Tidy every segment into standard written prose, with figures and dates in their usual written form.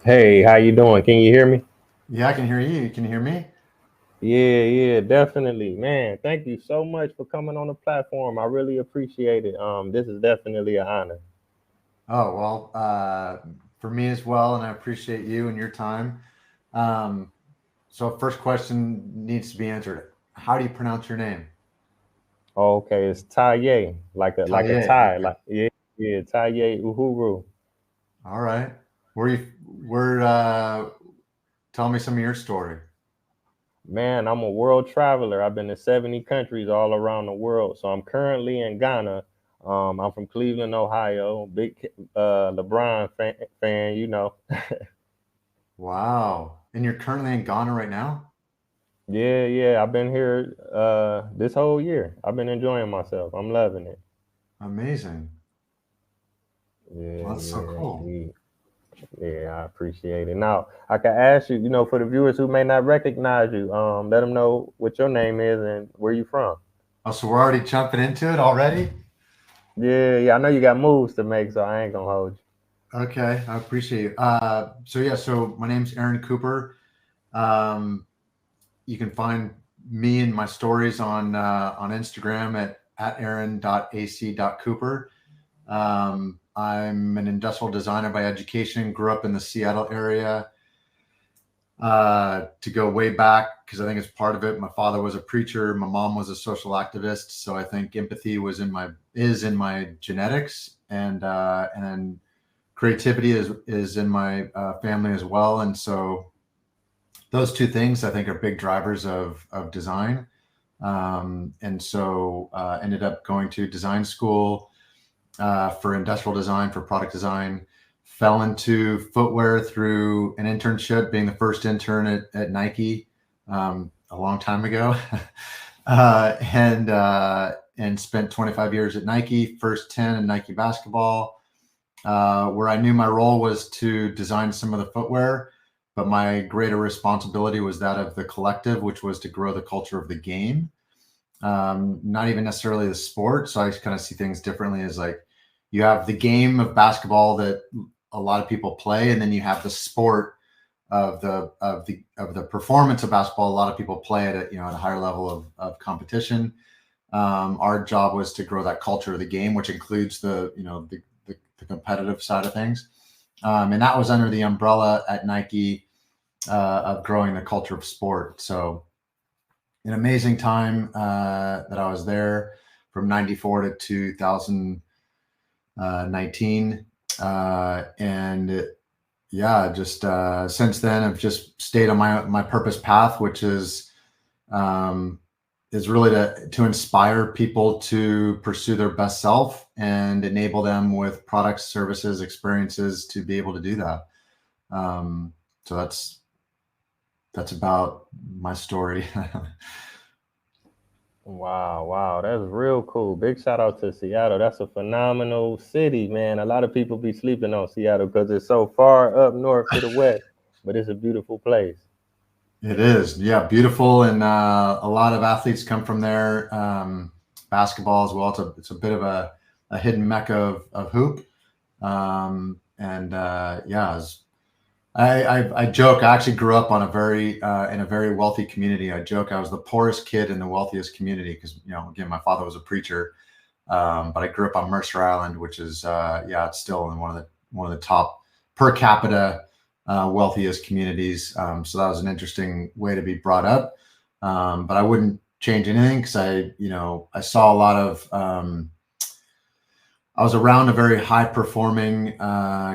Hey, how you doing? Can you hear me? Yeah, I can hear you. Can you hear me? Yeah, definitely. Man, thank you so much for coming on the platform. I really appreciate it. This is definitely an honor. Oh, well, for me as well, and I appreciate you and your time. Um, so, first question needs to be answered. How do you pronounce your name? Okay, it's Taye, like a Taye. tie, Okay. Taye Uhuru. All right. Where, tell me some of your story. Man, I'm a world traveler. I've been to 70 countries all around the world. So I'm currently in Ghana. I'm from Cleveland, Ohio. Big LeBron fan, you know. Wow. And you're currently in Ghana right now? Yeah. I've been here this whole year. I've been enjoying myself. I'm loving it. Amazing. Yeah, Well, that's so cool. indeed. Yeah, I appreciate it. Now, I can ask you, for the viewers who may not recognize you, let them know what your name is and where you from. Oh, so we're already jumping into it already? Yeah. I know you got moves to make, so I ain't gonna hold Okay, I appreciate you. So my name's Aaron Cooper. Um, you can find me and my stories on Instagram at aaron.ac.cooper. I'm an industrial designer by education. Grew up in the Seattle area. To go way back, because I think it's part of it. My father was a preacher. My mom was a social activist. So I think empathy is in my genetics, and then creativity is in my family as well. And so those two things I think are big drivers of design. And so ended up going to design school for industrial design, for product design. Fell into footwear through an internship, being the first intern at Nike a long time ago, and spent 25 years at Nike. First 10 in Nike basketball, where I knew my role was to design some of the footwear, but my greater responsibility was that of the collective, which was to grow the culture of the game, not even necessarily the sport. So I kind of see things differently as like you have the game of basketball that a lot of people play, and then you have the sport of the performance of basketball. A lot of people play it at at a higher level of competition. Our job was to grow that culture of the game, which includes the competitive side of things, and that was under the umbrella at Nike of growing the culture of sport. So an amazing time that I was there from 94 to 2019. And yeah, just since then, I've just stayed on my purpose path, which um, is really to inspire people to pursue their best self and enable them with products, services, experiences to be able to do that. So that's about my story. Wow, that's real cool. Big shout out to Seattle. That's a phenomenal city, man. A lot of people be sleeping on Seattle because it's so far up north to the west, but it's a beautiful place. It is, yeah, beautiful, and a lot of athletes come from there. Basketball as well. It's a bit of a hidden mecca of hoop, and yeah, I joke. I actually grew up on a very in a very wealthy community. I joke I was the poorest kid in the wealthiest community because again my father was a preacher, but I grew up on Mercer Island, which is yeah, it's still in one of the top per capita wealthiest communities. So that was an interesting way to be brought up. But I wouldn't change anything because I saw a lot of I was around a very high performing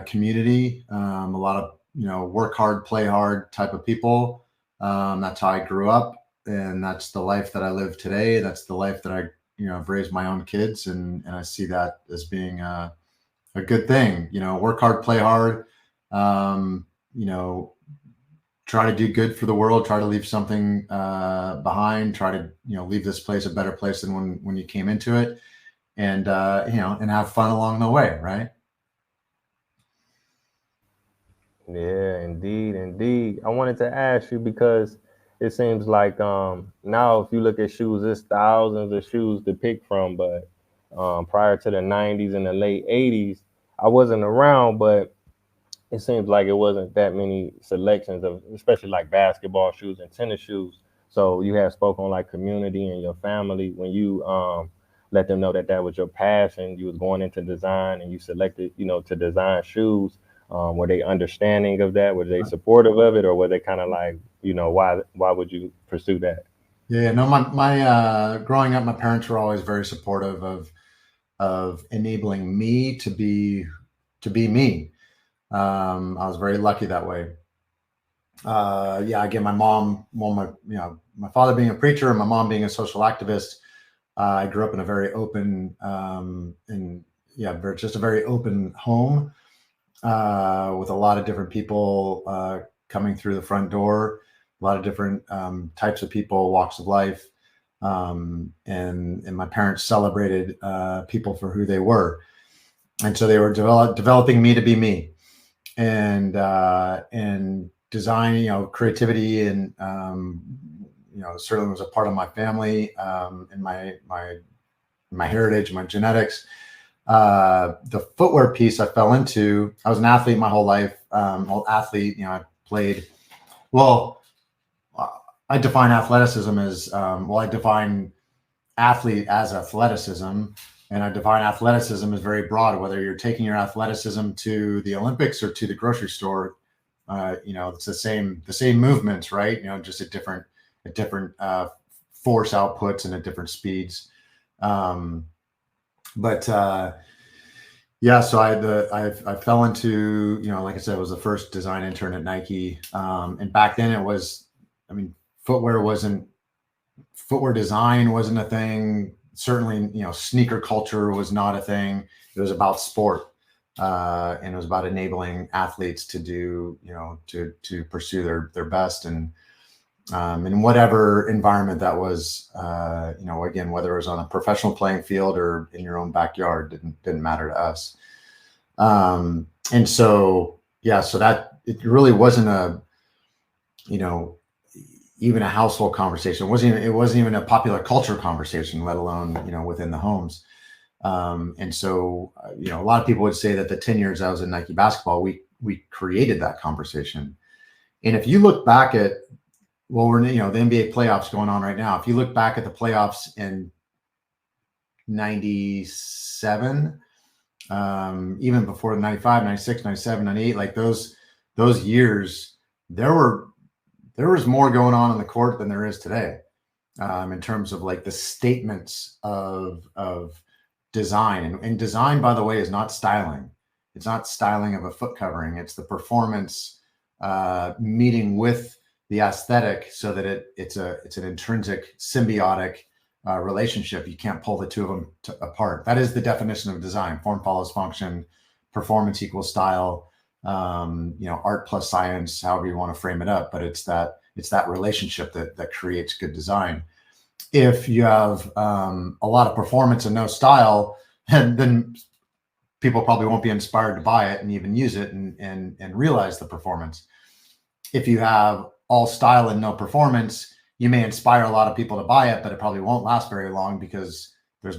community, a lot of work hard, play hard type of people. That's how I grew up, and that's the life that I live today. That's the life that I have raised my own kids, and I see that as being a good thing. Work hard, play hard. Um, you know, Try to do good for the world. Try to leave something behind. Try to leave this place a better place than when you came into it, and and have fun along the way. Right. Yeah, indeed. I wanted to ask you because it seems like now if you look at shoes, there's thousands of shoes to pick from, but prior to the 90s and the late 80s, I wasn't around, but it seems like it wasn't that many selections of, especially like basketball shoes and tennis shoes. So you had spoke on like community and your family when you let them know that that was your passion. You was going into design and you selected, to design shoes. Were they understanding of that? Were they supportive of it, or were they kind of like, why would you pursue that? Yeah, no, my growing up, my parents were always very supportive of enabling me to be me. I was very lucky that way. Yeah, again, my mom, well, my father being a preacher and my mom being a social activist. I grew up in a very open, and yeah, just a very open home, with a lot of different people coming through the front door, a lot of different types of people, walks of life, and my parents celebrated people for who they were, and so they were developing me to be me, and design, creativity, and certainly was a part of my family, and my heritage, my genetics. The footwear piece I fell into. I was an athlete my whole life. Athlete, I played. Well, I define athleticism as I define athlete as athleticism, and I define athleticism as very broad. Whether you're taking your athleticism to the Olympics or to the grocery store, it's the same movements, right? Just at different force outputs and at different speeds. But yeah, so I fell into, like I said, I was the first design intern at Nike, and back then it was, I mean, footwear design wasn't a thing. Certainly, sneaker culture was not a thing. It was about sport, and it was about enabling athletes to do, to pursue their best, and in whatever environment that was, again, whether it was on a professional playing field or in your own backyard, didn't matter to us. And so, yeah, so that it really wasn't even a household conversation. It wasn't even a popular culture conversation, let alone, within the homes. And so, a lot of people would say that the 10 years I was in Nike basketball, we created that conversation. And if you look back at, we're the NBA playoffs going on right now. If you look back at the playoffs in 97, even before the 95, 96, 97, 98, like those years, there was more going on the court than there is today, in terms of like the statements of design. And design, by the way, is not styling. It's not styling of a foot covering. It's the performance meeting with the aesthetic, so that it's an intrinsic symbiotic relationship. You can't pull the two of them apart. That is the definition of design. Form follows function, performance equals style, art plus science, however you want to frame it up. But it's that relationship that creates good design. If you have a lot of performance and no style, then people probably won't be inspired to buy it and even use it and realize the performance. If you have all style and no performance, you may inspire a lot of people to buy it, but it probably won't last very long, because there's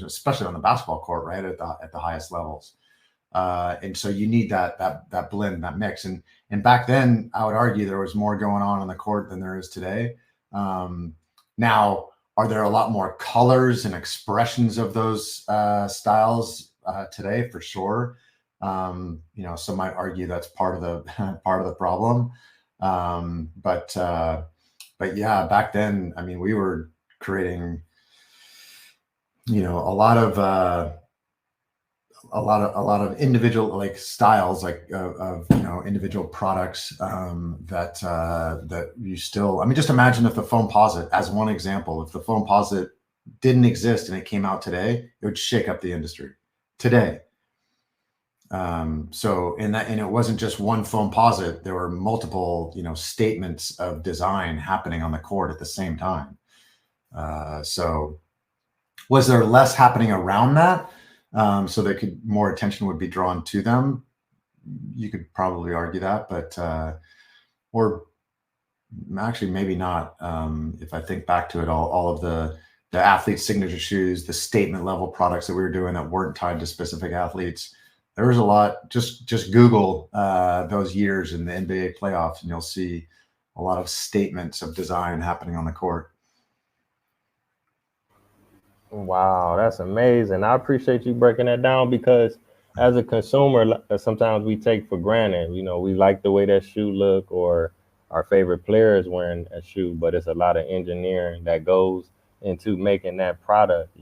especially on the basketball court, right, at the highest levels. And so you need that blend, that mix. And back then, I would argue there was more going on the court than there is today. Now, are there a lot more colors and expressions of those styles today? For sure. Some might argue that's part of the problem. But yeah, back then, I mean, we were creating, a lot of individual like styles, like of individual products, that you still. I mean, just imagine if the Foamposite, as one example, if the Foamposite didn't exist and it came out today, it would shake up the industry today. And it wasn't just one Foamposite. There were multiple, statements of design happening on the court at the same time. So was there less happening around that? So that more attention would be drawn to them? You could probably argue that, but, or actually maybe not. If I think back to it, all of the athlete signature shoes, the statement level products that we were doing that weren't tied to specific athletes, there was a lot. Just Google those years in the NBA playoffs, and you'll see a lot of statements of design happening on the court. Wow, that's amazing. I appreciate you breaking that down because as a consumer, sometimes we take for granted, we like the way that shoe look or our favorite player is wearing a shoe, but it's a lot of engineering that goes into making that product,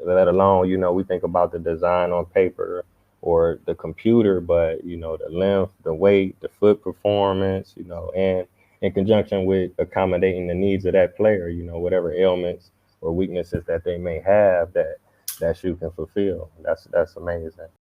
let alone, we think about the design on paper or the computer, but the length, the weight, the foot performance, and in conjunction with accommodating the needs of that player, whatever ailments or weaknesses that they may have that shoe can fulfill. That's amazing.